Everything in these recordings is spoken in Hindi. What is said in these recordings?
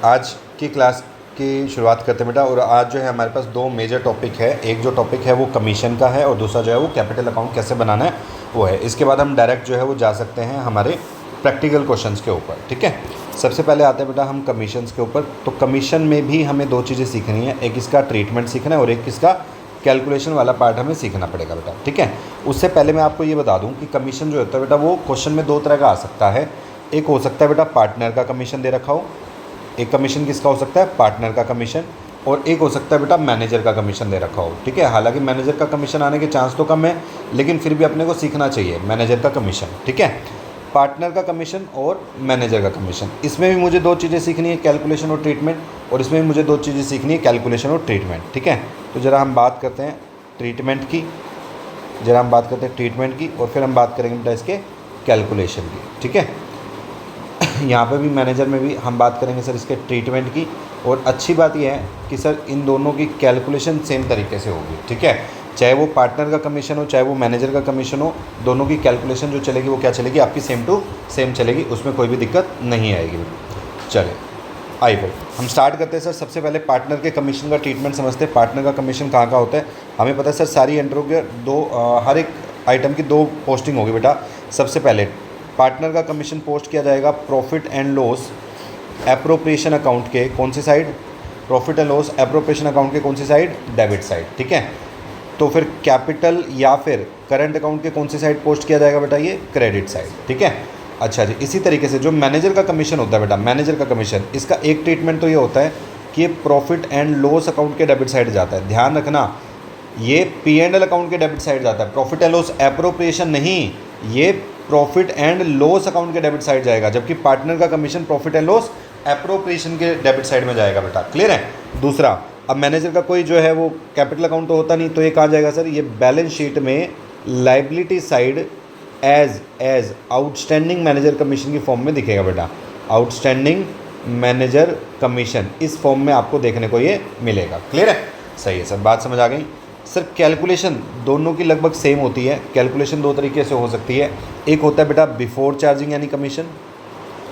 आज की क्लास की शुरुआत करते हैं बेटा। और आज जो है हमारे पास दो मेजर टॉपिक है। एक जो टॉपिक है वो कमीशन का है और दूसरा जो है वो कैपिटल अकाउंट कैसे बनाना है वो है। इसके बाद हम डायरेक्ट जो है वो जा सकते हैं हमारे प्रैक्टिकल क्वेश्चंस के ऊपर। ठीक है, सबसे पहले आते हैं बेटा हम कमीशंस के ऊपर। तो कमीशन में भी हमें दो चीज़ें सीखनी है, एक इसका ट्रीटमेंट सीखना है और एक इसका कैलकुलेशन वाला पार्ट हमें सीखना पड़ेगा बेटा। ठीक है, उससे पहले मैं आपको ये बता दूं कि कमीशन जो होता है बेटा वो क्वेश्चन में दो तरह का आ सकता है। एक हो सकता है बेटा पार्टनर का कमीशन दे रखा हो, एक कमीशन किसका हो सकता है, पार्टनर का कमीशन, और एक हो सकता है बेटा मैनेजर का कमीशन दे रखा हो। ठीक है, हालांकि मैनेजर का कमीशन आने के चांस तो कम है, लेकिन फिर भी अपने को सीखना चाहिए मैनेजर का कमीशन। ठीक है, पार्टनर का कमीशन और मैनेजर का कमीशन, इसमें भी मुझे दो चीज़ें सीखनी है, कैलकुलेशन और ट्रीटमेंट, और इसमें भी मुझे दो चीज़ें सीखनी है, कैलकुलेशन और ट्रीटमेंट। ठीक है, तो ज़रा हम बात करते हैं ट्रीटमेंट की, और फिर हम बात करेंगे बेटा इसके कैलकुलेशन की। ठीक है, यहाँ पे भी मैनेजर में भी हम बात करेंगे सर इसके ट्रीटमेंट की, और अच्छी बात यह है कि सर इन दोनों की कैलकुलेशन सेम तरीके से होगी। ठीक है, चाहे वो पार्टनर का कमीशन हो चाहे वो मैनेजर का कमीशन हो, दोनों की कैलकुलेशन जो चलेगी वो क्या चलेगी, आपकी सेम टू सेम चलेगी, उसमें कोई भी दिक्कत नहीं आएगी। चले आइए हम स्टार्ट करते हैं सर। सबसे पहले पार्टनर के कमीशन का ट्रीटमेंट समझते हैं। पार्टनर का कमीशन कहाँ का होता है, हमें पता है सर सारी एंट्रों के हर एक आइटम की दो पोस्टिंग होगी बेटा। सबसे पहले पार्टनर का कमीशन पोस्ट किया जाएगा profit and loss appropriation account के कौन सी side, profit and loss appropriation account के कौन सी साइड, डेबिट साइड। ठीक है, तो फिर कैपिटल या फिर करंट अकाउंट के कौन सी साइड पोस्ट किया जाएगा बेटा, ये क्रेडिट साइड। ठीक है, अच्छा जी। इसी तरीके से जो मैनेजर का कमीशन होता है बेटा, मैनेजर का कमीशन, इसका एक ट्रीटमेंट तो ये होता है कि ये प्रॉफिट एंड लॉस अकाउंट के डेबिट साइड जाता है। ध्यान रखना, ये P&L अकाउंट के डेबिट साइड जाता है, प्रॉफिट एंड लॉस एप्रोप्रिएशन नहीं, ये प्रॉफिट एंड लॉस अकाउंट के डेबिट साइड जाएगा, जबकि पार्टनर का commission profit and loss appropriation के डेबिट साइड में जाएगा बेटा। क्लियर है। दूसरा, अब मैनेजर का कोई जो है वो कैपिटल अकाउंट तो होता नहीं, तो ये कहाँ जाएगा सर, ये बैलेंस शीट में liability side as outstanding manager commission की फॉर्म में दिखेगा बेटा। आउटस्टैंडिंग मैनेजर कमीशन इस फॉर्म में आपको देखने को ये मिलेगा। क्लियर है, सही है सर, बात समझ आ गई। सर कैलकुलेशन दोनों की लगभग सेम होती है। कैलकुलेशन दो तरीके से हो सकती है, एक होता है बेटा बिफोर चार्जिंग यानी कमीशन,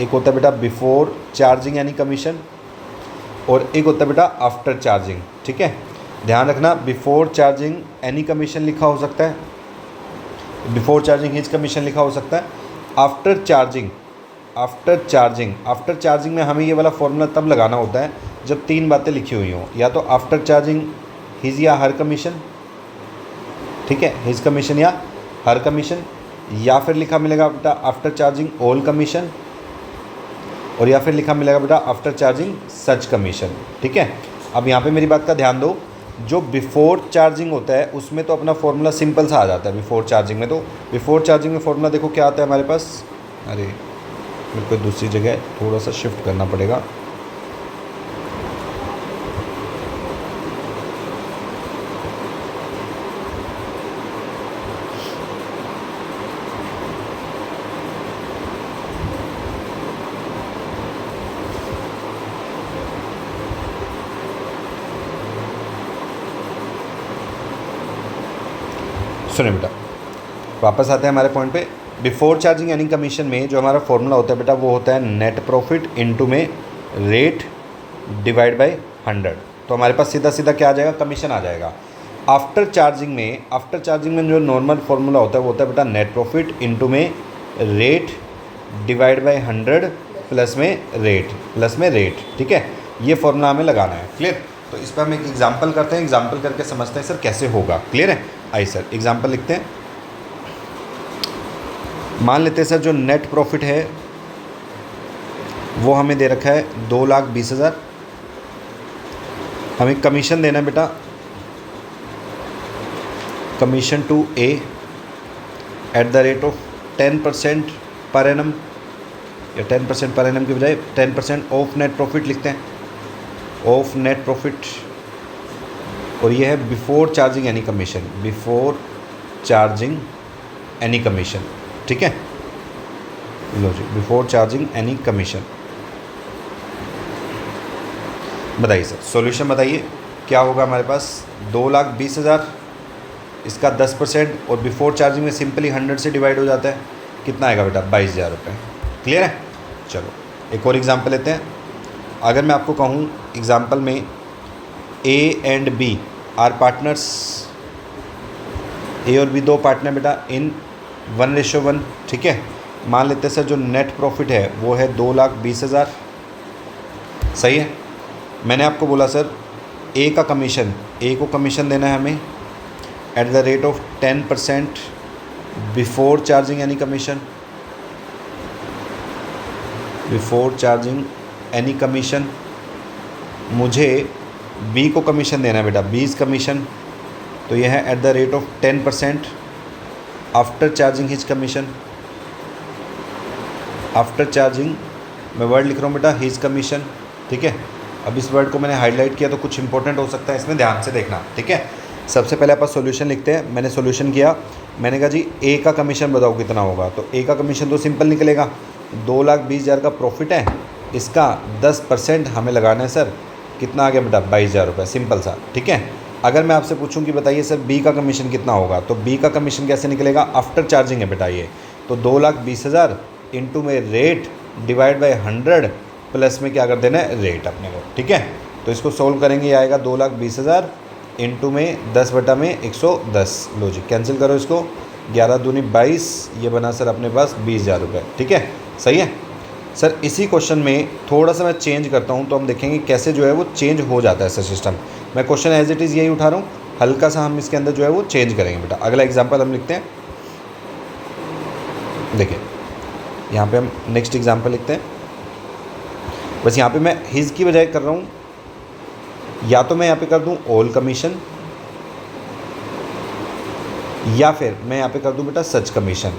एक होता है बेटा बिफोर चार्जिंग यानी कमीशन, और एक होता है बेटा आफ्टर चार्जिंग। ठीक है, ध्यान रखना, बिफोर चार्जिंग एनी कमीशन लिखा हो सकता है, बिफोर चार्जिंग हिज कमीशन लिखा हो सकता है। आफ्टर चार्जिंग में हमें ये वाला फॉर्मूला तब लगाना होता है जब तीन बातें लिखी हुई हों, या तो आफ्टर चार्जिंग हिज या हर कमीशन, ठीक है, हिज कमीशन या हर कमीशन, या फिर लिखा मिलेगा बेटा आफ्टर चार्जिंग ऑल कमीशन, और या फिर लिखा मिलेगा बेटा आफ्टर चार्जिंग सच कमीशन। ठीक है, अब यहाँ पे मेरी बात का ध्यान दो, जो बिफोर चार्जिंग होता है उसमें तो अपना फॉर्मूला सिंपल सा आ जाता है। बिफोर चार्जिंग में फॉर्मूला देखो क्या आता है हमारे पास, अरे मेरे को दूसरी जगह थोड़ा सा शिफ्ट करना पड़ेगा। सुनिए बेटा, वापस आते हैं हमारे पॉइंट पे। बिफोर चार्जिंग यानी कमीशन में जो हमारा फॉर्मूला होता है बेटा वो होता है नेट प्रॉफिट इनटू में रेट डिवाइड बाय 100। तो हमारे पास सीधा सीधा क्या आ जाएगा, कमीशन आ जाएगा। आफ्टर चार्जिंग में जो नॉर्मल फॉर्मूला होता है वो होता है बेटा नेट प्रॉफिट इनटू में रेट डिवाइड बाय 100 प्लस में रेट। ठीक है, ये फॉर्मूला हमें लगाना है। क्लियर, तो इस पर हम एक एग्जाम्पल करते हैं, एग्जाम्पल करके समझते हैं सर कैसे होगा। क्लियर है, आइए सर एग्जाम्पल लिखते हैं। मान लेते हैं सर जो नेट प्रॉफिट है वो हमें दे रखा है 2,20,000, हमें कमीशन देना है बेटा, commission to A at the rate of 10% per annum, या 10% पर एनम की बजाय 10% ऑफ नेट प्रॉफिट लिखते हैं, ऑफ नेट प्रॉफिट, और ये है बिफोर चार्जिंग एनी कमीशन। ठीक है, लो जी, बिफोर चार्जिंग एनी कमीशन। बताइए सर सॉल्यूशन बताइए क्या होगा हमारे पास। 2,20,000 इसका 10% और बिफोर चार्जिंग में सिंपली 100 से डिवाइड हो जाता है, कितना आएगा बेटा, 22,000 रुपये। क्लियर है, चलो एक और एग्जांपल लेते हैं। अगर मैं आपको कहूँ एग्जांपल में A and B are partners, A और बी दो पार्टनर बेटा इन 1:1, ठीक है। मान लेते हैं सर जो नेट प्रॉफिट है वो है 2,20,000, सही है। मैंने आपको बोला सर ए का कमीशन, ए को कमीशन देना है हमें eight the rate of 10% before charging any commission, before charging any commission. मुझे बी को कमीशन देना है बेटा 20 कमीशन, तो यह है eight the rate of 10% after charging his commission. After charging मैं वर्ड लिख रहा हूँ बेटा हिज कमीशन, ठीक है। अब इस वर्ड को मैंने हाईलाइट किया तो कुछ इंपॉर्टेंट हो सकता है, इसमें ध्यान से देखना, ठीक है। सबसे पहले आप सॉल्यूशन लिखते हैं। मैंने सॉल्यूशन किया, मैंने कहा जी ए का कमीशन बताओ कितना होगा, तो ए का कमीशन तो सिंपल निकलेगा, 2,20,000 का प्रॉफिट है, इसका 10% हमें लगाना है सर, कितना आ गया बेटा 22,000 रुपये, सिंपल सा, ठीक है। अगर मैं आपसे पूछूं कि बताइए सर बी का कमीशन कितना होगा, तो बी का कमीशन कैसे निकलेगा, आफ्टर चार्जिंग है बेटा ये, तो 2,20,000 इंटू में रेट डिवाइड बाई 100 प्लस में क्या कर देना है रेट अपने को, ठीक है। तो इसको सोल्व करेंगे, ये आएगा 2,20,000 इंटू में 10/110। लो जी कैंसिल करो इसको, 11 दूनी 22, ये बना सर अपने पास 20,000 रुपये, ठीक है, सही है। सर इसी क्वेश्चन में थोड़ा सा मैं चेंज करता हूँ तो हम देखेंगे कैसे जो है वो चेंज हो जाता है सर सिस्टम। मैं क्वेश्चन एज इट इज़ यही उठा रहा हूँ, हल्का सा हम इसके अंदर जो है वो चेंज करेंगे बेटा। अगला एग्जाम्पल हम लिखते हैं, देखिए यहाँ पे हम नेक्स्ट एग्जाम्पल लिखते हैं। बस यहाँ पे मैं हिज की बजाय कर रहा हूँ, या तो मैं यहाँ पे कर दूँ ऑल कमीशन, या फिर मैं यहाँ पे कर दूँ बेटा सच कमीशन।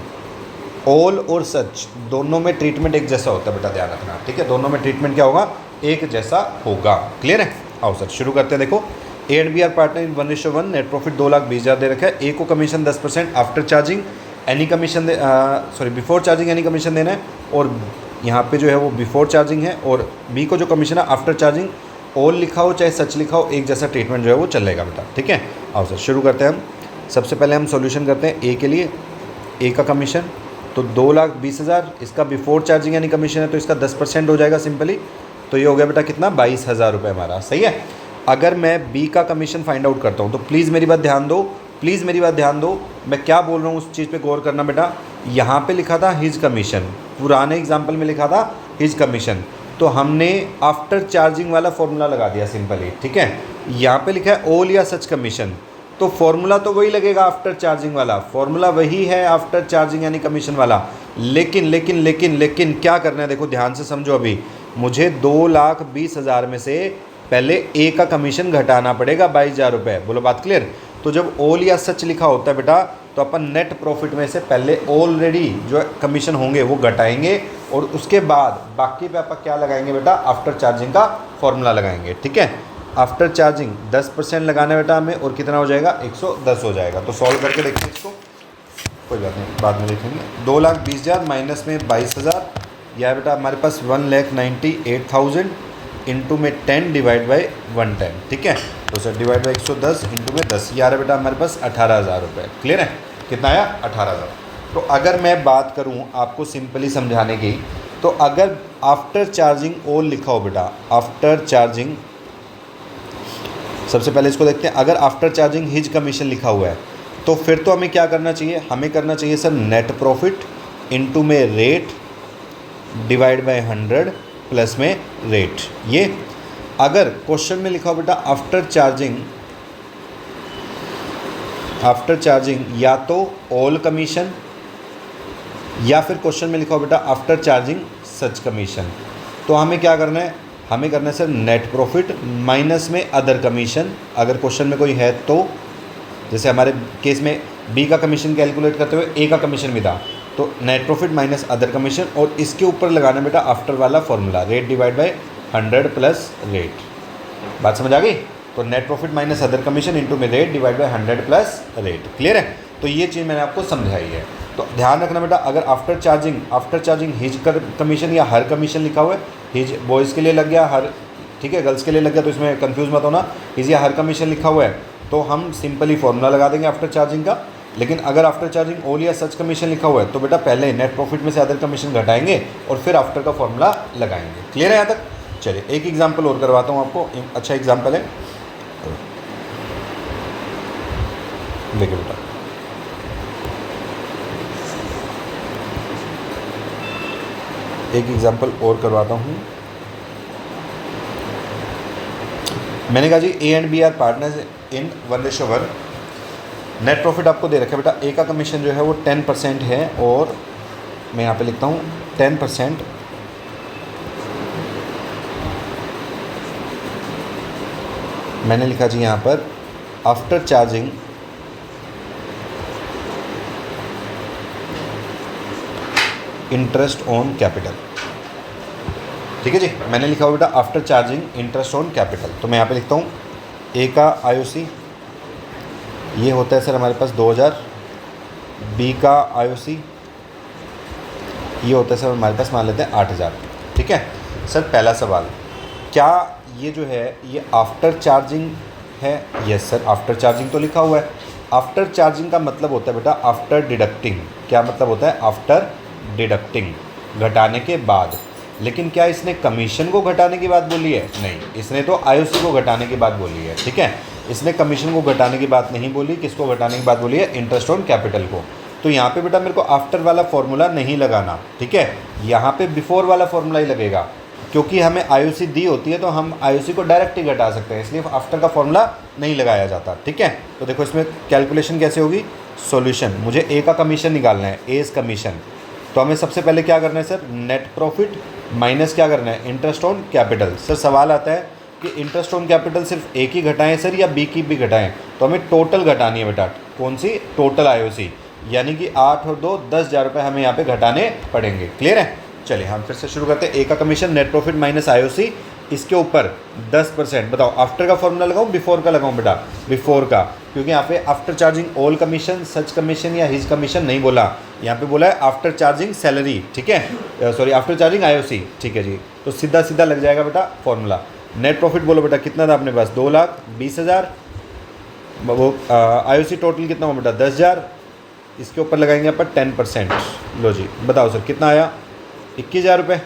ऑल और सच दोनों में ट्रीटमेंट एक जैसा होता है बेटा, ध्यान रखना, ठीक है। दोनों में ट्रीटमेंट क्या होगा, एक जैसा होगा, क्लियर है। आओ सर शुरू करते हैं। देखो A and B are partner in 1:1, net profit 2,20,000 दे रखा है। ए को commission 10% after charging any commission before charging any commission देना है, और यहाँ पे जो है वो बिफोर चार्जिंग है, और बी को जो कमीशन है आफ्टर चार्जिंग, ऑल लिखा हो चाहे सच लिखा हो, एक जैसा ट्रीटमेंट जो है वो चलेगा बेटा, ठीक है। आओ सर शुरू करते हैं हम। सबसे पहले हम सॉल्यूशन करते हैं ए के लिए। ए का कमीशन तो 2,20,000, इसका बिफोर चार्जिंग यानी कमीशन है तो इसका 10% हो जाएगा सिंपली, तो ये हो गया बेटा कितना 22,000 रुपये हमारा, सही है। अगर मैं बी का कमीशन फाइंड आउट करता हूँ तो प्लीज़ मेरी बात ध्यान दो, प्लीज़ मेरी बात ध्यान दो, मैं क्या बोल रहा हूँ उस चीज़ पे गौर करना बेटा। यहाँ पे लिखा था हिज कमीशन, पुराने एग्जाम्पल में लिखा था हिज कमीशन, तो हमने आफ्टर चार्जिंग वाला फॉर्मूला लगा दिया सिंपली, ठीक है। यहाँ पे लिखा है ऑल या सच कमीशन, तो फॉर्मूला तो वही लगेगा आफ्टर चार्जिंग वाला, फॉर्मूला वही है आफ्टर चार्जिंग यानी कमीशन वाला। लेकिन लेकिन लेकिन लेकिन क्या करना है, देखो ध्यान से समझो। अभी मुझे 2,20,000 में से पहले ए का कमीशन घटाना पड़ेगा 22,000 रुपये, बोलो बात क्लियर। तो जब ऑल या सच लिखा होता है बेटा, तो अपन नेट प्रॉफिट में से पहले ऑलरेडी जो कमीशन होंगे वो घटाएंगे, और उसके बाद बाकी पे अपन क्या लगाएंगे बेटा, आफ्टर चार्जिंग का फॉर्मूला लगाएंगे, ठीक है। आफ्टर चार्जिंग 10% लगाना है बेटा हमें, और कितना हो जाएगा 110 हो जाएगा। तो सॉल्व करके देखिए इसको, कोई बात नहीं बाद में देखेंगे। 2,20,000 माइनस में 22,000, यह है बेटा हमारे पास 1,98,000 इंटू में 10 डिवाइड बाई 110, ठीक है। तो सर डिवाइड बाई 110 इंटू में 10, ये आ रहा है बेटा हमारे पास 18,000 रुपये, क्लियर है। कितना आया 18,000। तो अगर मैं बात करूं आपको सिंपली समझाने की, तो अगर आफ्टर चार्जिंग ऑल लिखा हो बेटा, आफ्टर चार्जिंग, सबसे पहले इसको देखते हैं। अगर आफ्टर चार्जिंग हिज कमीशन लिखा हुआ है तो फिर तो हमें क्या करना चाहिए, हमें करना चाहिए सर नेट प्रॉफिट इंटू में रेट डिवाइड बाय 100 प्लस में रेट। ये अगर क्वेश्चन में लिखा हो बेटा आफ्टर चार्जिंग या तो ऑल कमीशन, या फिर क्वेश्चन में लिखा हो बेटा आफ्टर चार्जिंग सच कमीशन, तो हमें क्या करना है, हमें करना है सर नेट प्रॉफिट माइनस में अदर कमीशन। अगर क्वेश्चन में कोई है तो, जैसे हमारे केस में बी का कमीशन कैलकुलेट करते हुए ए का कमीशन भी था, तो net profit minus other commission, और इसके ऊपर लगाना बेटा आफ्टर वाला formula, rate divide by 100 plus rate. बात समझ आ गई। तो net profit minus other commission into में rate divide by 100 plus rate, clear है। तो ये चीज़ मैंने आपको समझाई है। तो ध्यान रखना बेटा, अगर आफ्टर चार्जिंग हिज कमीशन या हर कमीशन लिखा हुआ है, हिज बॉयज़ के लिए लग गया, हर ठीक है गर्ल्स के लिए लग गया, तो इसमें कंफ्यूज मत होना, हिज या हर कमीशन लिखा हुआ है तो हम सिंपली फॉर्मूला लगा देंगे आफ्टर चार्जिंग का। लेकिन अगर आफ्टर चार्जिंग ऑल या सच कमीशन लिखा हुआ है तो बेटा पहले नेट प्रॉफिट में से अदर कमीशन घटाएंगे और फिर आफ्टर का फॉर्मूला लगाएंगे, क्लियर है यहाँ तक। चलिए एक एग्जांपल और करवाता हूँ आपको, अच्छा एग्जांपल है, देखिए बेटा, एक एग्जांपल और करवाता हूँ। मैंने कहा जी A and B are partners in 1:1। Net profit आपको दे रखा है बेटा, ए का कमीशन जो है वो 10% है, और मैं यहाँ पे लिखता हूँ 10%, मैंने लिखा जी यहाँ पर after charging interest on capital. ठीक है जी, मैंने लिखा हुआ बेटा after charging interest on capital. तो मैं यहाँ पे लिखता हूँ ए का आईओसी ये होता है सर हमारे पास 2000, बी का आईओसी ये होता है सर हमारे पास मान लेते हैं 8000। ठीक है सर, पहला सवाल, क्या ये जो है ये आफ्टर चार्जिंग है? यस सर, आफ्टर चार्जिंग तो लिखा हुआ है। आफ्टर चार्जिंग का मतलब होता है बेटा आफ्टर डिडक्टिंग। क्या मतलब होता है? आफ्टर डिडक्टिंग, घटाने के बाद। लेकिन क्या इसने कमीशन को घटाने की बात बोली है? नहीं, इसने तो आईओसी को घटाने की बात बोली है। ठीक है, इसने कमीशन को घटाने की बात नहीं बोली। किसको घटाने की बात बोली है? इंटरेस्ट ऑन कैपिटल को। तो यहाँ पे बेटा मेरे को आफ्टर वाला फॉर्मूला नहीं लगाना। ठीक है, यहाँ पे बिफोर वाला फॉर्मूला ही लगेगा, क्योंकि हमें आईओसी दी होती है तो हम आईओसी को डायरेक्ट ही घटा सकते हैं, इसलिए आफ्टर का फॉर्मूला नहीं लगाया जाता। ठीक है, तो देखो इसमें कैलकुलेशन कैसे होगी। सॉल्यूशन, मुझे ए का कमीशन निकालना है, एज कमीशन। तो हमें सबसे पहले क्या करना है सर? नेट प्रॉफिट माइनस क्या करना है? Interest on capital. सर सवाल आता है कि इंटरेस्ट ऑन कैपिटल सिर्फ ए की घटाएं सर या बी की भी घटाएं? तो हमें टोटल घटानी है बेटा। कौन सी? टोटल आईओसी, यानी कि 8 और 2 10,000 रुपये हमें यहाँ पे घटाने पड़ेंगे। क्लियर है? चलिए हम फिर से शुरू करते हैं। ए का commission net profit minus IOC, इसके ऊपर 10%। बताओ आफ्टर का फॉर्मूला लगाऊं बिफोर का लगाऊं बेटा? बिफोर का, क्योंकि यहाँ पे आफ्टर चार्जिंग ऑल कमीशन, सच कमीशन या हिज कमीशन नहीं बोला, यहाँ पे बोला है आफ्टर चार्जिंग सैलरी। ठीक है, सॉरी आफ्टर चार्जिंग आईओसी। ठीक है जी, तो सीधा सीधा लग जाएगा बेटा फॉर्मूला। नेट प्रॉफिट बोलो बेटा कितना था अपने पास? 2,20,000। वो आईओसी टोटल कितना हुआ बेटा? 10,000। इसके ऊपर लगाएंगे अपन 10%। लो जी बताओ सर कितना आया? 21,000 रुपये।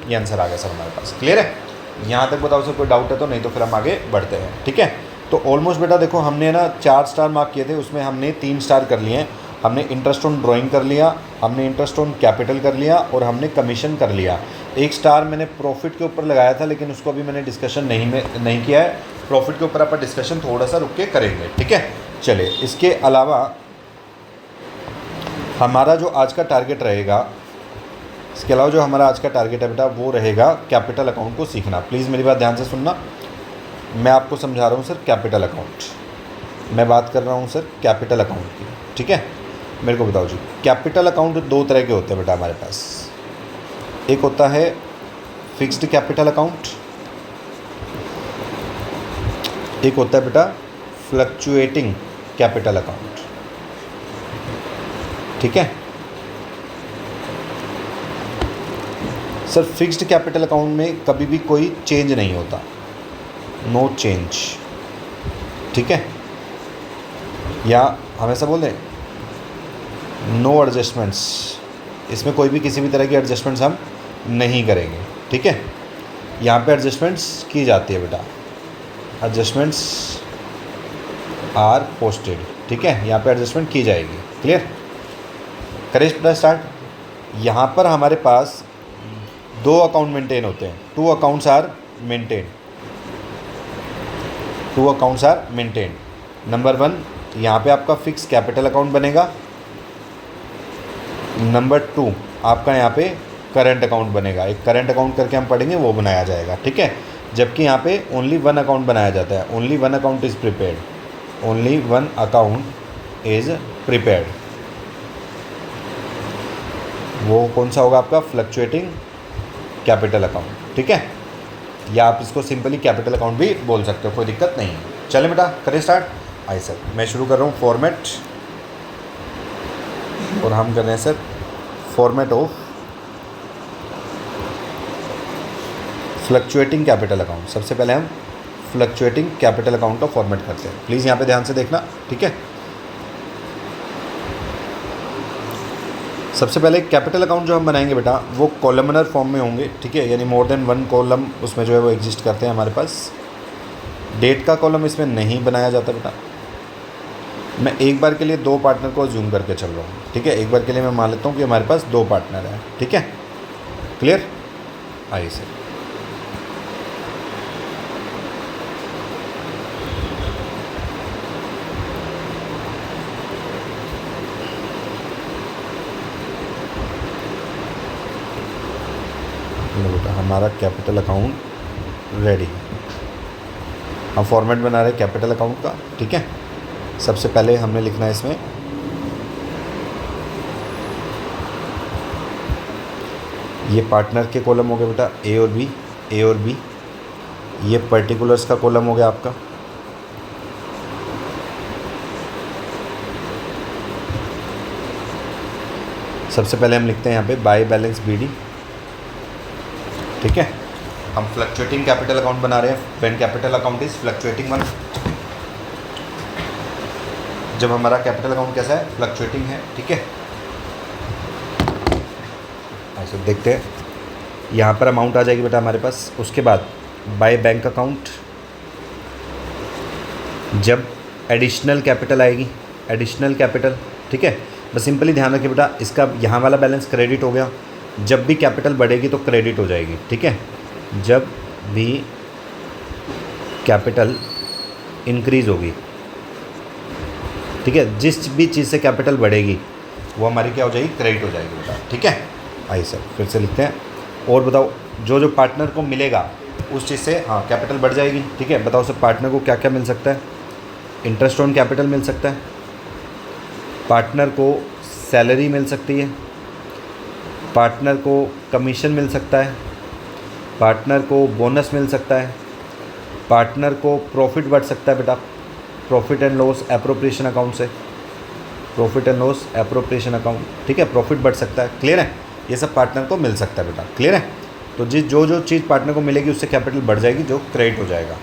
ये आंसर आ गया सर हमारे पास। क्लियर है? यहाँ तक बताओ सर कोई डाउट है तो? नहीं तो फिर हम आगे बढ़ते हैं। ठीक है, तो ऑलमोस्ट बेटा देखो हमने ना 4 स्टार मार्क किए थे, उसमें हमने 3 स्टार कर लिए हैं। हमने इंटरेस्ट ऑन ड्राइंग कर लिया, हमने इंटरेस्ट ऑन कैपिटल कर लिया, और हमने कमीशन कर लिया। 1 स्टार मैंने प्रॉफिट के ऊपर लगाया था, लेकिन उसको अभी मैंने डिस्कशन नहीं किया है। प्रॉफिट के ऊपर अपन डिस्कशन थोड़ा सा रुक के करेंगे। ठीक है, चलिए इसके अलावा हमारा जो आज का टारगेट रहेगा, इसके अलावा जो हमारा आज का टारगेट है बेटा वो रहेगा कैपिटल अकाउंट को सीखना। प्लीज़ मेरी बात ध्यान से सुनना, मैं आपको समझा रहा हूँ सर कैपिटल अकाउंट। मैं बात कर रहा हूँ सर कैपिटल अकाउंट की। ठीक है, मेरे को बताओ जी, कैपिटल अकाउंट 2 तरह के होते हैं बेटा हमारे पास। एक होता है फिक्स्ड कैपिटल अकाउंट, एक होता है बेटा फ्लक्चुएटिंग कैपिटल अकाउंट। ठीक है सर, फिक्स्ड कैपिटल अकाउंट में कभी भी कोई चेंज नहीं होता, नो चेंज। ठीक है, या हम ऐसा बोल दें नो एडजस्टमेंट्स, इसमें कोई भी किसी भी तरह की एडजस्टमेंट्स हम नहीं करेंगे। ठीक है, यहाँ पे एडजस्टमेंट्स की जाती है बेटा, एडजस्टमेंट्स आर पोस्टेड। ठीक है, यहाँ पे एडजस्टमेंट की जाएगी। क्लियर? करें बेटा स्टार्ट। यहाँ पर हमारे पास 2 अकाउंट मेंटेन होते हैं, 2 accounts are maintain, 2 accounts are maintain. Number 1 यहाँ पे आपका फिक्स कैपिटल अकाउंट बनेगा। नंबर 2 आपका यहाँ पे करंट अकाउंट बनेगा। एक करंट अकाउंट करके हम पढ़ेंगे, वो बनाया जाएगा। ठीक है, जबकि यहाँ पे ओनली 1 अकाउंट बनाया जाता है। Only 1 account is prepared, only 1 account is prepared. वो कौन सा होगा आपका? Fluctuating capital account. ठीक है, या आप इसको सिंपली कैपिटल अकाउंट भी बोल सकते हो, कोई दिक्कत नहीं है। चलें बेटा करें स्टार्ट। आइए सर, मैं शुरू कर रहा हूँ फॉर्मेट, और हम कर रहे हैं sir format of fluctuating capital account. सबसे पहले हम फ्लक्चुएटिंग कैपिटल अकाउंट का फॉर्मेट करते हैं। प्लीज़ यहाँ पे ध्यान से देखना। ठीक है, सबसे पहले कैपिटल अकाउंट जो हम बनाएंगे बेटा वो कॉलमनर फॉर्म में होंगे, ठीक है, यानी मोर देन वन कॉलम उसमें जो है वो एग्जिस्ट करते हैं हमारे पास। डेट का कॉलम इसमें नहीं बनाया जाता बेटा। मैं एक बार के लिए 2 पार्टनर को जूम करके चल रहा हूँ, ठीक है, एक बार के लिए मैं मान लेता हूँ कि हमारे पास 2 पार्टनर हैं, ठीक है, क्लियर। आइए सर, बेटा हमारा कैपिटल अकाउंट रेडी है। हम फॉर्मेट बना रहे हैं कैपिटल अकाउंट का, ठीक है। सबसे पहले हमने लिखना है इसमें ये पार्टनर के कॉलम हो गए बेटा ए और बी, ए और बी। ये पर्टिकुलर्स का कॉलम हो गया आपका। सबसे पहले हम लिखते हैं यहाँ पे बाय बैलेंस बीडी, ठीक है। हम फ्लक्चुएटिंग कैपिटल अकाउंट बना रहे हैं when capital account is fluctuating one. जब हमारा कैपिटल अकाउंट कैसा है, फ्लक्चुएटिंग है, ठीक है। ऐसे देखते हैं, यहाँ पर अमाउंट आ जाएगी बेटा हमारे पास। उसके बाद बाय बैंक अकाउंट, जब एडिशनल कैपिटल आएगी, एडिशनल कैपिटल, ठीक है। बस सिंपली ध्यान रखिए बेटा, इसका यहाँ वाला बैलेंस क्रेडिट हो गया। जब भी कैपिटल बढ़ेगी तो क्रेडिट हो जाएगी, ठीक है। जब भी कैपिटल इंक्रीज़ होगी, ठीक है, जिस भी चीज़ से कैपिटल बढ़ेगी वो हमारी क्या हो जाएगी, क्रेडिट हो जाएगी बेटा, ठीक है। आइए सर फिर से लिखते हैं। और बताओ जो जो पार्टनर को मिलेगा उस चीज़ से, हाँ, कैपिटल बढ़ जाएगी, ठीक है। बताओ सर पार्टनर को क्या क्या मिल सकता है। इंटरेस्ट ऑन कैपिटल मिल सकता है, पार्टनर को सैलरी मिल सकती है, पार्टनर को कमीशन मिल सकता है, पार्टनर को बोनस मिल सकता है, पार्टनर को प्रॉफिट बढ़ सकता है बेटा, profit and loss appropriation account से, profit and loss appropriation account, ठीक है, प्रॉफिट बढ़ सकता है, क्लियर है। ये सब पार्टनर को मिल सकता है बेटा, क्लियर है। तो जो जो चीज़ पार्टनर को मिलेगी उससे कैपिटल बढ़ जाएगी, जो क्रेडिट हो जाएगा।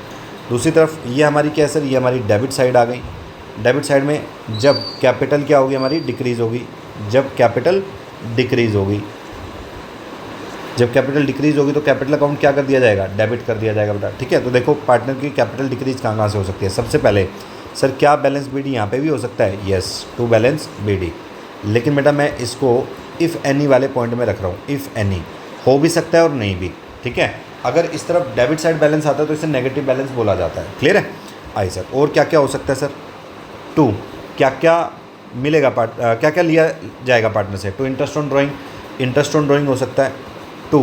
दूसरी तरफ ये हमारी क्या है सर, ये हमारी डेबिट साइड आ गई। डेबिट साइड में जब कैपिटल क्या होगी हमारी, डिक्रीज़ होगी। जब कैपिटल डिक्रीज़ होगी, जब कैपिटल डिक्रीज़ होगी तो कैपिटल अकाउंट क्या कर दिया जाएगा, डेबिट कर दिया जाएगा बेटा, ठीक है। तो देखो पार्टनर की कैपिटल डिक्रीज कहाँ से हो सकती है। सबसे पहले सर क्या बैलेंस बीडी यहाँ पे भी हो सकता है, यस, टू बैलेंस बीडी। लेकिन बेटा मैं इसको इफ़ एनी वाले पॉइंट में रख रहा हूँ, इफ़ एनी हो भी सकता है और नहीं भी, ठीक है। अगर इस तरफ डेबिट साइड बैलेंस आता है तो इसे नेगेटिव बैलेंस बोला जाता है, क्लियर है। आइए सर, और क्या क्या हो सकता है सर, टू क्या क्या मिलेगा, क्या क्या लिया जाएगा पार्टनर से। To interest on drawing, interest on drawing हो सकता है। टू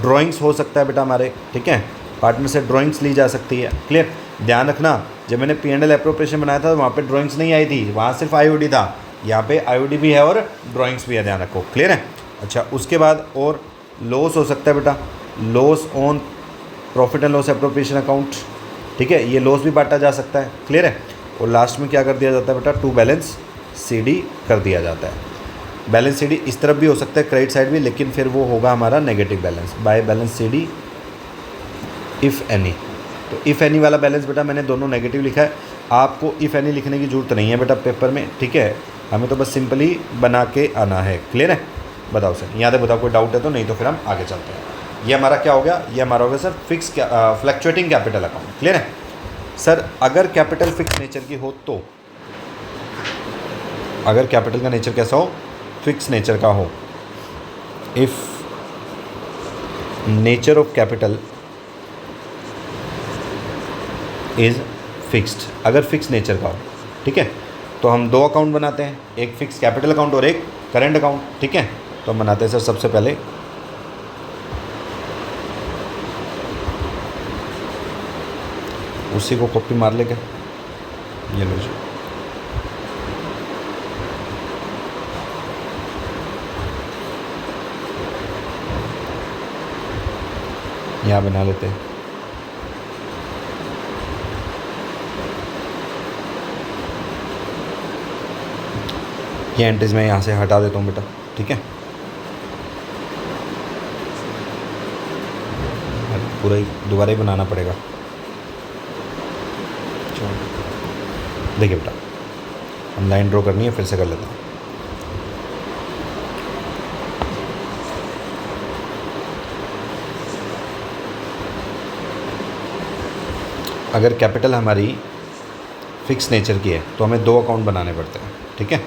ड्राइंग्स हो सकता है बेटा हमारे, ठीक है, पार्टनर से ड्राइंग्स ली जा सकती है, क्लियर। ध्यान रखना जब मैंने P&L एप्रोप्रिएशन बनाया था तो वहाँ पे ड्राइंग्स नहीं आई थी, वहाँ सिर्फ IOD था। यहाँ पे IOD भी है और ड्राइंग्स भी है, ध्यान रखो, क्लियर है। अच्छा उसके बाद और लॉस हो सकता है बेटा, loss on profit and loss appropriation account, ठीक है, ये लॉस भी बांटा जा सकता है, क्लियर है। और लास्ट में क्या कर दिया जाता है बेटा, टू बैलेंस CD कर दिया जाता है। बैलेंस CD इस तरफ भी हो सकता है, क्रेडिट साइड भी, लेकिन फिर वो होगा हमारा negative balance, by balance CD if any. तो इफ़ एनी वाला बैलेंस बेटा मैंने दोनों नेगेटिव लिखा है। आपको इफ़ एनी लिखने की ज़रूरत नहीं है बेटा पेपर में, ठीक है, हमें तो बस सिंपली बना के आना है, क्लियर है। बताओ सर, यहाँ तक बताओ, कोई डाउट है तो, नहीं तो फिर हम आगे चलते हैं। ये हमारा क्या हो गया, ये हमारा हो गया sir fix fluctuating capital account, clear है। सर अगर कैपिटल फिक्स नेचर की हो तो, अगर कैपिटल का नेचर कैसा हो, फिक्स नेचर का हो, if nature of capital is fixed, अगर फिक्स नेचर का हो, ठीक है, तो हम 2 अकाउंट बनाते हैं, एक फिक्स कैपिटल अकाउंट और एक करेंट अकाउंट, ठीक है। तो हम बनाते हैं सर सबसे पहले उसी को कॉपी मार लेके, ये लो जी, यहाँ बना लेते हैं। ये एंट्रीज मैं यहाँ से हटा देता हूँ बेटा, ठीक है। पूरा ही दोबारा ही बनाना पड़ेगा। देखिए बेटा हम लाइन ड्रॉ करनी है, फिर से कर लेता हूँ। अगर कैपिटल हमारी फिक्स नेचर की है तो हमें दो अकाउंट बनाने पड़ते हैं, ठीक है।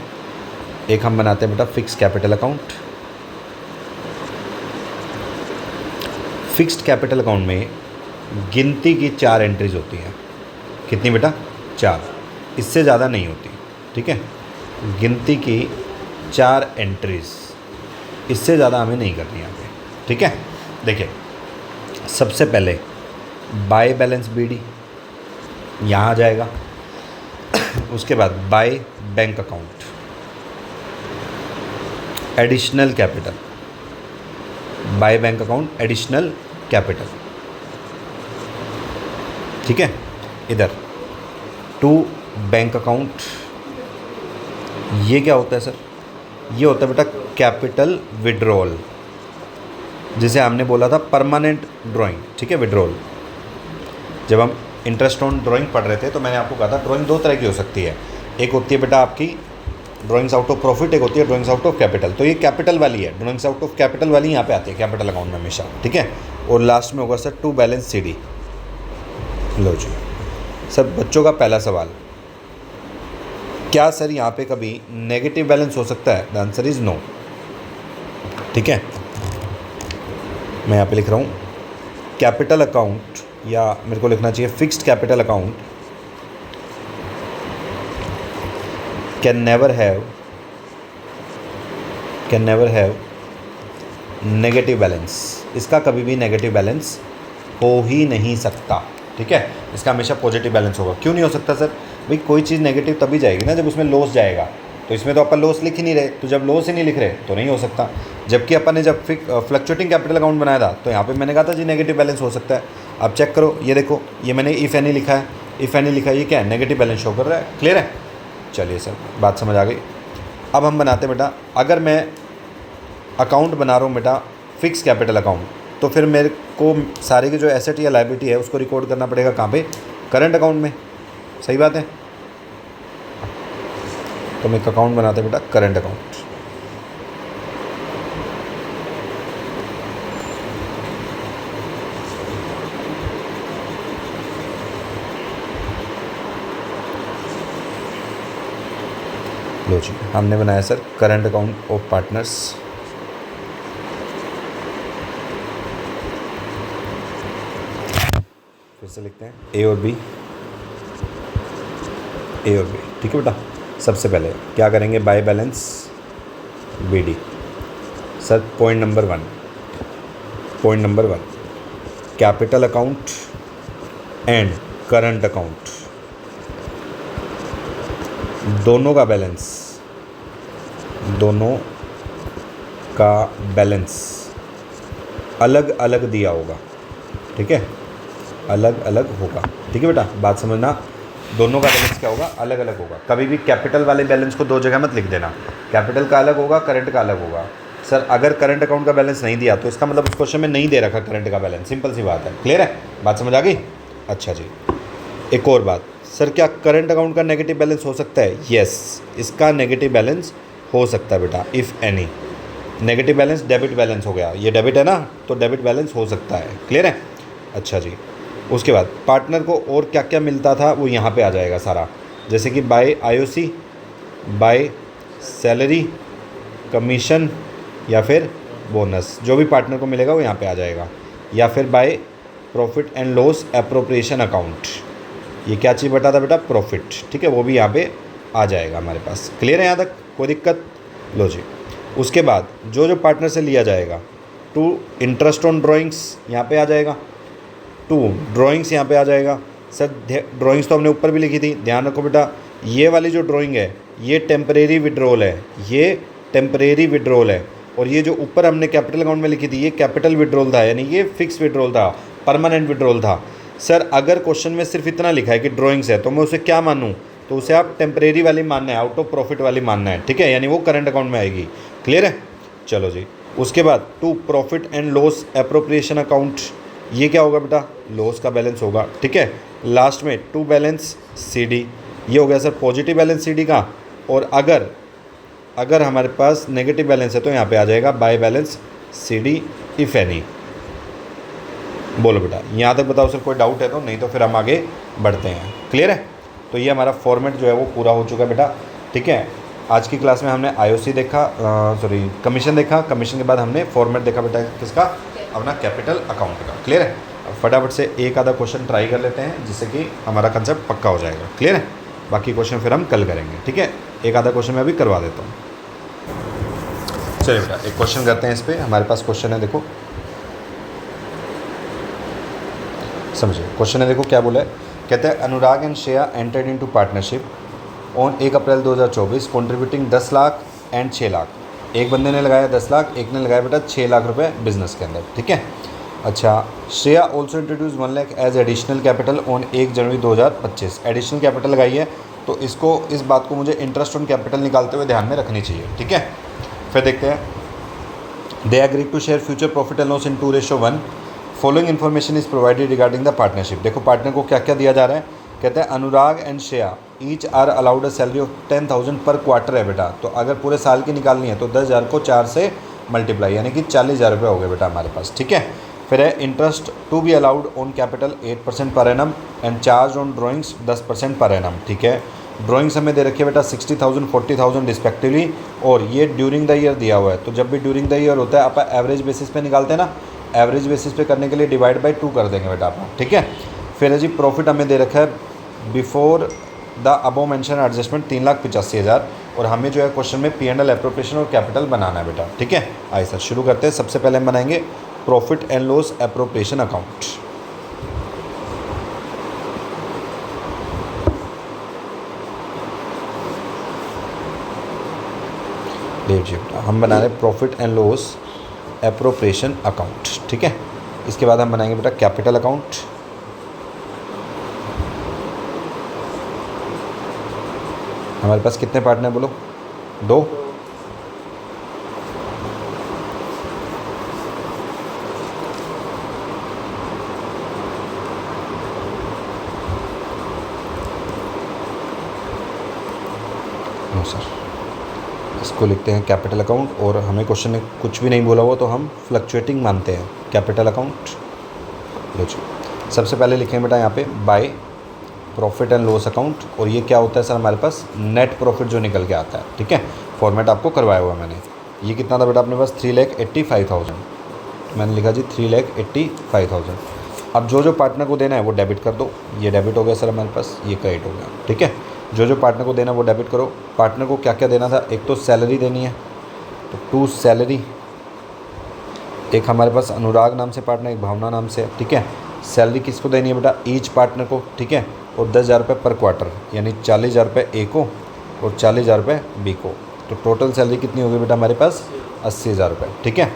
एक हम बनाते हैं बेटा fix capital account. Fixed capital account में गिनती की 4 एंट्रीज होती हैं। कितनी बेटा? 4, इससे ज़्यादा नहीं होती, ठीक है। गिनती की 4 एंट्रीज, इससे ज़्यादा हमें नहीं करनी यहाँ पे, ठीक है। देखिए सबसे पहले बाय बैलेंस बीडी यहाँ आ जाएगा। उसके बाद by bank account, additional capital, by bank account additional capital, ठीक है। इधर टू बैंक अकाउंट, ये क्या होता है सर? ये होता है बेटा कैपिटल विड्रॉल, जिसे हमने बोला था परमानेंट ड्राइंग, ठीक है, विड्रॉल। जब हम इंटरेस्ट ऑन ड्राइंग पढ़ रहे थे तो मैंने आपको कहा था ड्राइंग 2 तरह की हो सकती है। एक होती है बेटा आपकी ड्राइंग्स आउट ऑफ प्रॉफिट, एक होती है ड्राइंग्स आउट ऑफ कैपिटल। तो ये कैपिटल वाली है, ड्राइंग्स आउट ऑफ कैपिटल वाली यहाँ पे आती है कैपिटल अकाउंट में हमेशा, ठीक है। और लास्ट में होगा सर टू बैलेंस सीडी। लो जी सर, बच्चों का पहला सवाल, क्या सर यहाँ पे कभी नेगेटिव बैलेंस हो सकता है? द आंसर इज़ नो, ठीक है। मैं यहाँ पे लिख रहा हूँ कैपिटल अकाउंट, या मेरे को लिखना चाहिए fixed capital account can never have negative balance. इसका कभी भी नेगेटिव बैलेंस हो ही नहीं सकता, ठीक है। इसका हमेशा पॉजिटिव बैलेंस होगा। क्यों नहीं हो सकता सर? भाई कोई चीज़ नेगेटिव तभी जाएगी ना जब उसमें लॉस जाएगा। तो इसमें तो अपन लॉस लिख ही नहीं रहे, तो जब लॉस ही नहीं लिख रहे तो नहीं हो सकता। जबकि अपन ने जब फ्लक्चुएटिंग कैपिटल अकाउंट बनाया था तो यहाँ पे मैंने कहा था जी नेगेटिव बैलेंस हो सकता है। अब चेक करो, ये देखो, ये मैंने इफ़ एनी लिखा है, इफ़ एनी लिखा है, ये क्या है? नेगेटिव बैलेंस शो कर रहा है। क्लियर है? चलिए सर, बात समझ आ गई। अब हम बनाते हैं बेटा, अगर मैं अकाउंट बना रहा हूँ बेटा फिक्स कैपिटल अकाउंट, तो फिर मेरे को सारे की जो एसेट या लायबिलिटी है उसको रिकॉर्ड करना पड़ेगा कहाँ पे? करंट अकाउंट में। सही बात है। तो हम एक अकाउंट बनाते हैं बेटा करंट अकाउंट। लो जी, हमने बनाया sir current account of partners. फिर से लिखते हैं ए और बी, ठीक है बेटा। सबसे पहले क्या करेंगे? By balance BD. Sir point number one, capital account and current account दोनों का बैलेंस अलग अलग दिया होगा, ठीक है, अलग अलग होगा, ठीक है बेटा। बात समझना, दोनों का बैलेंस क्या होगा? अलग अलग होगा। कभी भी कैपिटल वाले बैलेंस को 2 जगह मत लिख देना। कैपिटल का अलग होगा, करंट का अलग होगा। सर अगर करंट अकाउंट का बैलेंस नहीं दिया तो इसका मतलब उस क्वेश्चन में नहीं दे रखा करंट का बैलेंस। सिंपल सी बात है। क्लियर है? बात समझ आ गई? अच्छा जी, एक और बात, सर क्या करंट अकाउंट का नेगेटिव बैलेंस हो सकता है? यस, इसका नेगेटिव बैलेंस हो सकता है बेटा। If any negative balance debit balance हो गया, ये डेबिट है ना, तो डेबिट बैलेंस हो सकता है। क्लियर है? अच्छा जी, उसके बाद पार्टनर को और क्या क्या मिलता था वो यहाँ पे आ जाएगा सारा, जैसे कि by IOC, by salary, commission या फिर बोनस, जो भी पार्टनर को मिलेगा वो यहाँ पे आ जाएगा। या फिर by profit and loss appropriation account, ये क्या चीज़ बता था बेटा? प्रॉफिट, ठीक है, वो भी यहाँ पे आ जाएगा हमारे पास। क्लियर है यहाँ तक? कोई दिक्कत? लो जी, उसके बाद जो जो पार्टनर से लिया जाएगा, टू इंटरेस्ट ऑन ड्राइंग्स यहाँ पे आ जाएगा, टू ड्राइंग्स यहाँ पे आ जाएगा। सर ड्राइंग्स तो हमने ऊपर भी लिखी थी, ध्यान रखो बेटा, ये वाली जो ड्राइंग है ये टेम्परेरी विड्रॉल है, ये टेम्परेरी विड्रॉल है। और ये जो ऊपर हमने कैपिटल अकाउंट में लिखी थी ये कैपिटल विड्रॉल था, यानी ये फिक्स विड्रॉल था, परमानेंट विड्रॉल था। सर अगर क्वेश्चन में सिर्फ इतना लिखा है कि ड्राइंग्स है तो मैं उसे क्या मानूँ? तो उसे आप टेम्परेरी वाली मानना है, आउट ऑफ प्रॉफिट वाली मानना है, ठीक है, यानी वो करंट अकाउंट में आएगी। क्लियर है? चलो जी, उसके बाद to profit and loss appropriation account, ये क्या होगा बेटा? लॉस का बैलेंस होगा, ठीक है। लास्ट में टू बैलेंस सीडी, ये हो गया सर पॉजिटिव बैलेंस सीडी का। और अगर हमारे पास नेगेटिव बैलेंस है तो यहाँ पे आ जाएगा by balance CD if any. बोलो बेटा, यहाँ तक बताओ सर, कोई डाउट है तो? नहीं तो फिर हम आगे बढ़ते हैं। क्लियर है? तो ये हमारा फॉर्मेट जो है वो पूरा हो चुका है बेटा। ठीक है, आज की क्लास में हमने आईओसी देखा, कमीशन देखा। कमीशन के बाद हमने फॉर्मेट देखा बेटा किसका? अपना कैपिटल अकाउंट का। क्लियर है? अब फटाफट से एक आधा क्वेश्चन ट्राई कर लेते हैं जिससे कि हमारा कंसेप्ट पक्का हो जाएगा। क्लियर है? बाकी क्वेश्चन फिर हम कल करेंगे। ठीक है, एक आधा क्वेश्चन मैं अभी करवा देता हूँ। चलिए बेटा एक क्वेश्चन करते हैं इस पर। हमारे पास क्वेश्चन है, देखो समझिए। क्वेश्चन है, देखो क्या बोला है। कहते हैं Anurag and Shreya entered into partnership on 1 April 2024 contributing 10 lakh and 6 lakh. एक बंदे ने लगाया 10 लाख, एक ने लगाया बेटा 6 लाख रुपए बिजनेस के अंदर। ठीक है, अच्छा। Shreya also introduce 1 lakh as additional capital on 1 January 2025। Additional capital लगाई है, तो इसको, इस बात को मुझे इंटरेस्ट ऑन कैपिटल निकालते हुए ध्यान में रखनी चाहिए। ठीक है, फिर देखते हैं। They agree to share future profit and loss in 2:1। Following information is provided regarding the partnership. देखो पार्टनर को क्या क्या दिया जा रहा है। कहते हैं Anurag and Shreya each are allowed a salary of 10,000 per quarter है बेटा। तो अगर पूरे साल की निकालनी है तो 10,000 को 4 से मल्टीप्लाई, यानी कि 40,000 रुपये हो गए बेटा हमारे पास। ठीक है, फिर है interest to be allowed on capital 8% per annum and charge on drawings 10% per annum. ठीक है, ड्राइंग्स हमें दे रखी है बेटा 60,000 40,000 रिस्पेक्टिवली, और ये ड्यूरिंग द ईयर दिया हुआ है। तो जब भी ड्यूरिंग द ईयर होता है आप एवरेज बेसिस पे निकालते हैं ना, एवरेज बेसिस पे करने के लिए डिवाइड बाई 2 कर देंगे बेटा आप। ठीक है, फिर है जी प्रॉफिट हमें दे रखा है before the above mention adjustment 3,85,000, और हमें जो है क्वेश्चन में P&L एप्रोप्रिएशन और कैपिटल बनाना है बेटा। ठीक है, आइए सर शुरू करते हैं। सबसे पहले हम बनाएंगे profit and loss appropriation account. लीजिए बेटा, हम बना रहे profit and loss appropriation account. ठीक है, इसके बाद हम बनाएंगे बेटा कैपिटल अकाउंट। हमारे पास कितने पार्टनर बोलो? 2। नो सर, इसको लिखते हैं कैपिटल अकाउंट, और हमें क्वेश्चन में कुछ भी नहीं बोला हुआ तो हम फ्लक्चुएटिंग मानते हैं कैपिटल अकाउंट। लो जी, सबसे पहले लिखें बेटा यहाँ पे by profit and loss account, और ये क्या होता है सर? हमारे पास नेट प्रॉफिट जो निकल के आता है। ठीक है, फॉर्मेट आपको करवाया हुआ है मैंने। ये कितना था बेटा अपने पास? 3,85,000। मैंने लिखा जी 3,85,000। अब जो जो पार्टनर को देना है वो डेबिट कर दो। ये डेबिट हो गया सर हमारे पास, ये क्रेडिट हो गया। ठीक है, जो जो पार्टनर को देना है वो डेबिट करो। पार्टनर को क्या क्या देना था? एक तो सैलरी देनी है, तो 2 सैलरी। एक हमारे पास अनुराग नाम से पार्टनर, एक भावना नाम से। ठीक है, सैलरी किसको देनी है बेटा? ईच पार्टनर को। ठीक है, और 10,000 रुपये पर क्वार्टर, यानी 40,000 रुपये ए को और 40,000 रुपये बी को। तो टोटल सैलरी कितनी होगी बेटा हमारे पास? 80,000 रुपये। ठीक है,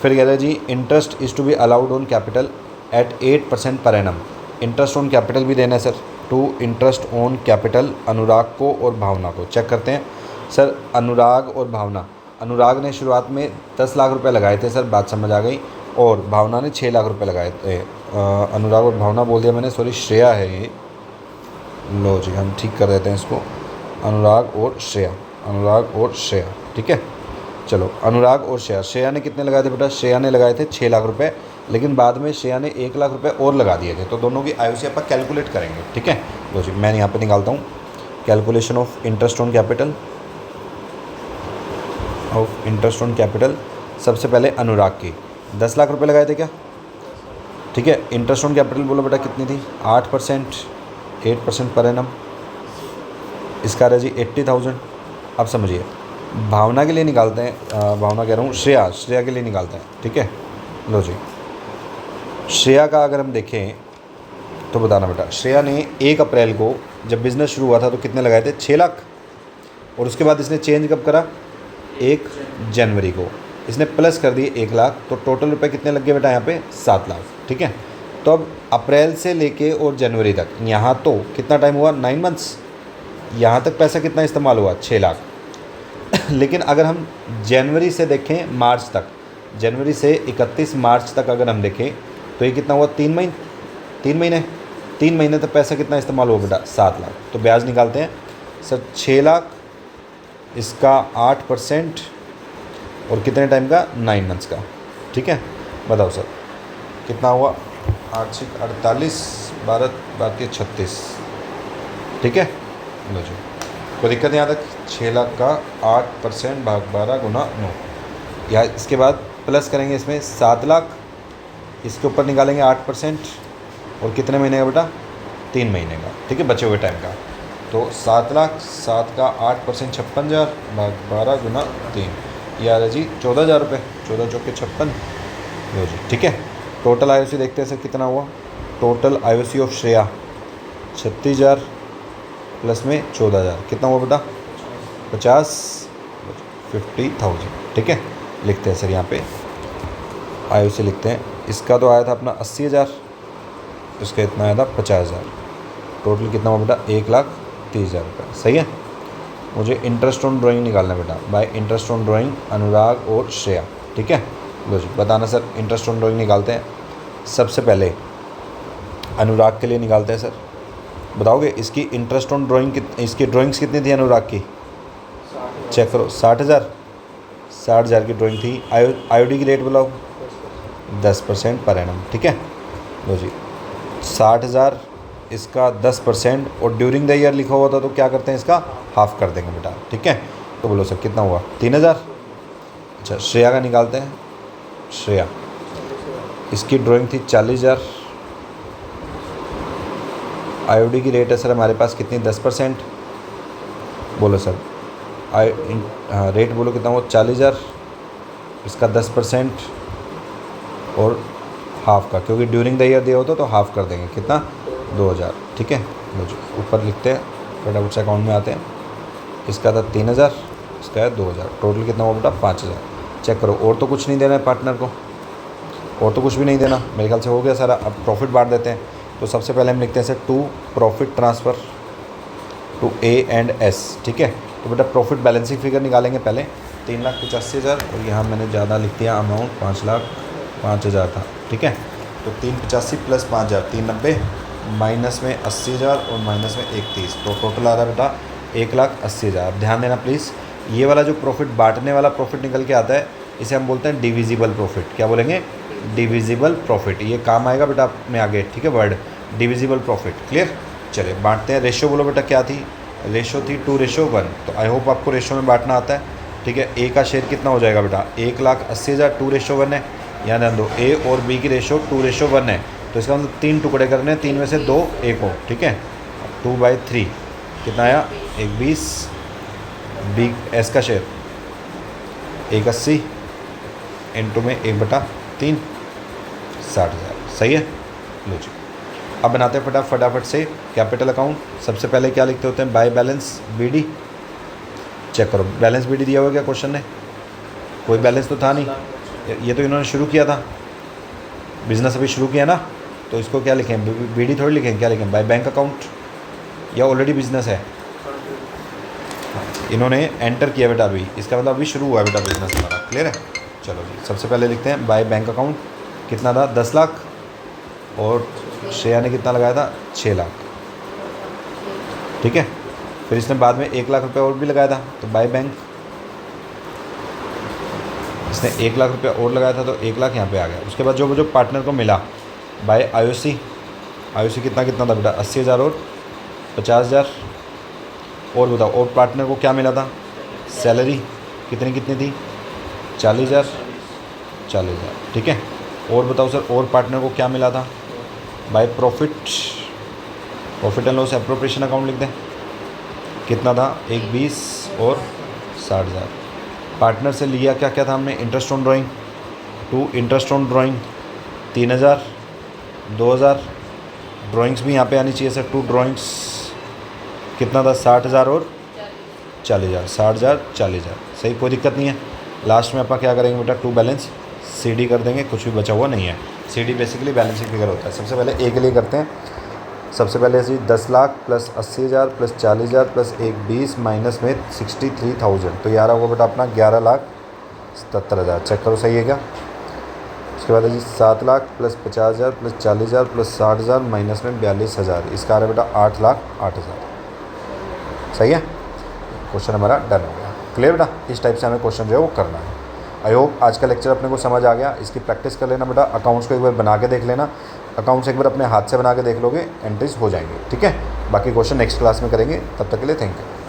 फिर कह रहे जी interest is to be allowed on capital at 8% per annum. Interest on capital भी देना है sir. To interest on capital Anurag को और भावना को। चेक करते हैं सर, अनुराग और भावना। अनुराग ने शुरुआत में 10 लाख रुपए लगाए थे सर, बात समझ आ गई, और भावना ने 6 लाख रुपए लगाए थे। अनुराग और भावना बोल दिया मैंने, सॉरी श्रेया है ये। लो जी, हम ठीक कर देते हैं इसको, अनुराग और श्रेया, अनुराग और श्रेया। ठीक है, चलो अनुराग और श्रेया। श्रेया ने कितने लगाए थे बेटा? श्रेया ने लगाए थे 6 लाख रुपए, लेकिन बाद में श्रेया ने 1 लाख रुपए और लगा दिए थे। तो दोनों की आईओसी आप कैलकुलेट करेंगे। ठीक है, लो जी मैं यहाँ पे निकालता हूँ calculation of interest on capital, of interest on capital. सबसे पहले अनुराग की 10 लाख रुपए लगाए थे क्या? ठीक है, इंटरेस्ट ऑन कैपिटल बोलो बेटा कितनी थी? 8%, 8% पर एनम। इसका रहा जी 80,000। अब समझिए भावना के लिए निकालते हैं, भावना कह रहा हूँ श्रेया के लिए निकालते हैं। ठीक है, लो जी श्रेया का अगर हम देखें तो बताना बेटा, श्रेया ने 1 अप्रैल को जब बिज़नेस शुरू हुआ था तो कितने लगाए थे? 6 लाख। और उसके बाद इसने चेंज कब करा? 1 जनवरी को इसने प्लस कर दिए 1 लाख। तो टोटल रुपए कितने लग गए बेटा यहाँ पे? 7 लाख। ठीक है, तो अब अप्रैल से लेके और जनवरी तक, यहाँ तो कितना टाइम हुआ? 9 मंथ्स। यहाँ तक पैसा कितना इस्तेमाल हुआ? 6 लाख। लेकिन अगर हम जनवरी से देखें मार्च तक, जनवरी से 31 मार्च तक अगर हम देखें तो ये कितना हुआ? 3 महीने। 3 महीने तक पैसा कितना इस्तेमाल हुआ बेटा? 7 लाख। तो ब्याज निकालते हैं सर, 6 लाख, इसका 8% और कितने टाइम का? 9 मंथ्स का। ठीक है, बताओ सर कितना हुआ? 8 6 48, 12 12 36, ठीक है। लो जी, कोई दिक्कत नहीं आता। 6 लाख का 8% भाग 12 गुना 9, या इसके बाद प्लस करेंगे इसमें 7 लाख, इसके ऊपर निकालेंगे 8%, और कितने महीने का बेटा? 3 महीने का, ठीक है, बचे हुए टाइम का। तो 7 लाख, 7 का 8% 56,000 भाग 12 गुना 3, ये आ रहा जी 14,000 रुपये। 14 चौके 56, लो जी, ठीक है। टोटल IOC देखते हैं सर कितना हुआ। Total IOC of Shreya 36,000 plus में 14,000, कितना हुआ बेटा? 50,000, ठीक है। लिखते हैं सर यहाँ पे IOC लिखते हैं। इसका तो आया था अपना 80,000, इसका इतना आया था 50,000। टोटल कितना हुआ बेटा? 1,30,000 रुपये, सही है। मुझे इंटरेस्ट ऑन ड्राइंग निकालना है बेटा, बाय इंटरेस्ट ऑन ड्राइंग अनुराग और श्रेया, ठीक है। लो जी, बताना सर। इंटरेस्ट ऑन ड्राइंग निकालते हैं। सबसे पहले अनुराग के लिए निकालते हैं सर। बताओगे इसकी इंटरेस्ट ऑन ड्राइंग इसकी ड्राइंग्स कितनी थी अनुराग की? चेक करो, 60,000 की ड्राइंग थी। IOD की रेट बताओ? 10% पर एनम, ठीक है। लो जी, 60,000, इसका 10%, और ड्यूरिंग द ईयर लिखा हुआ था तो क्या करते हैं, इसका हाफ कर देंगे बेटा, ठीक है। तो बोलो सर कितना हुआ? 3,000। अच्छा, श्रेया का निकालते हैं। श्रेया, इसकी ड्राइंग थी 40,000। IOD की रेट है सर हमारे पास कितनी? 10%। बोलो सर, हाँ रेट बोलो कितना हुआ? 40,000, इसका 10% और हाफ का, क्योंकि ड्यूरिंग द ईयर दिया होता तो हाफ कर देंगे, कितना? 2,000, ठीक है। लो जी, ऊपर लिखते हैं, फटाफट से अकाउंट में आते हैं। इसका था 3,000, इसका है 2,000। टोटल कितना हुआ बेटा? 5,000। चेक करो, और तो कुछ नहीं देना है पार्टनर को, और तो कुछ भी नहीं देना, मेरे ख्याल से हो गया सारा। अब प्रॉफिट बांट देते हैं। तो सबसे पहले हम लिखते हैं sir to profit transfer to A and S, ठीक है। तो बेटा प्रॉफिट बैलेंसिंग फिगर निकालेंगे पहले। 3,85,000, और यहाँ मैंने ज़्यादा लिख दिया अमाउंट, 5,05,000 था, ठीक है। तो 385 प्लस 5,000 390, माइनस में 80,000 और माइनस में 31, तो टोटल आ रहा है बेटा 1,80,000। ध्यान देना प्लीज़, ये वाला जो प्रॉफिट बांटने वाला प्रॉफिट निकल के आता है, इसे हम बोलते हैं डिविजिबल प्रॉफिट। क्या बोलेंगे? Divisible profit. ये काम आएगा बेटा में आगे, ठीक है, वर्ड डिविजिबल प्रॉफिट। क्लियर? चलिए बांटते हैं। रेशो बोलो बेटा क्या थी? रेशो थी 2:1। तो आई होप आपको रेशो में बांटना आता है, ठीक है। A का शेयर कितना हो जाएगा बेटा? 1,80,000, 2:1 है। यहाँ ध्यान दो, A और B की रेशो 2:1 है, तो इसका मतलब 3 टुकड़े करने हैं, 3 में से 2 A को, ठीक है। 2/3 कितना आया? 1,20। B S का शेयर 1,80 इंटू में 1/3, 60,000, सही है। लो जी, अब बनाते हैं फटाफट से कैपिटल अकाउंट। सबसे पहले क्या लिखते होते हैं? By balance BD। चेक करो, बैलेंस BD दिया हुआ क्या क्वेश्चन ने? कोई बैलेंस तो था नहीं, ये तो इन्होंने शुरू किया था, बिजनेस अभी शुरू किया ना, तो इसको क्या लिखें? BD थोड़ी लिखें, क्या लिखें? बाय बैंक अकाउंट, या ऑलरेडी बिजनेस है? इन्होंने एंटर किया बेटा अभी, इसका मतलब अभी शुरू हुआ है बेटा बिजनेस हमारा। क्लियर है? चलो जी, सबसे पहले लिखते हैं बाय बैंक अकाउंट। कितना था? 10 लाख, और श्रेया ने कितना लगाया था? 6 लाख, ठीक है। फिर इसने बाद में 1 लाख रुपये और भी लगाया था, तो बाय बैंक इसने 1 लाख रुपये और लगाया था, तो 1 लाख यहाँ पे आ गया। उसके बाद जो पार्टनर को मिला बाय IOC कितना था बेटा? 80,000 और 50,000। और बताओ, और पार्टनर को क्या मिला था? सैलरी कितनी थी? 40,000, ठीक है। और बताओ सर, और पार्टनर को क्या मिला था? By profit and loss appropriation account लिख दें। कितना था? 1,20 और 60,000। पार्टनर से लिया क्या था हमने? Interest on drawing, to interest on drawing 3,000, 2,000। Drawings भी यहाँ पे आनी चाहिए सर, टू ड्राइंग्स कितना था? 60,000 और 40,000, 60,000 40,000, सही, कोई दिक्कत नहीं है। लास्ट में अपन क्या करेंगे बेटा? टू बैलेंस CD कर देंगे, कुछ भी बचा हुआ नहीं है। CD बेसिकली बैलेंसिंग फिगर होता है। सबसे पहले A के लिए करते हैं। सबसे पहले ऐसे 10 lakh plus 80,000 plus 40,000 plus 1,20 minus में 63,000, तो यार होगा बेटा अपना 11,77,000। चेक करो सही है क्या? उसके बाद है जी 7 lakh plus 50,000 plus 40,000 plus 60,000 minus में 42,000, इसका आ रहा है बेटा 8,08,000। सही है, क्वेश्चन हमारा डन हो गया। क्लियर बेटा? इस टाइप से हमें क्वेश्चन जो है वो करना है। आई होप आज का लेक्चर अपने को समझ आ गया। इसकी प्रैक्टिस कर लेना बेटा, अकाउंट्स को एक बार बना के देख लेना, अकाउंट्स एक बार अपने हाथ से बना के देख लोगे, एंट्रीज हो जाएंगे। ठीक है, बाकी क्वेश्चन नेक्स्ट क्लास में करेंगे, तब तक के लिए थैंक यू।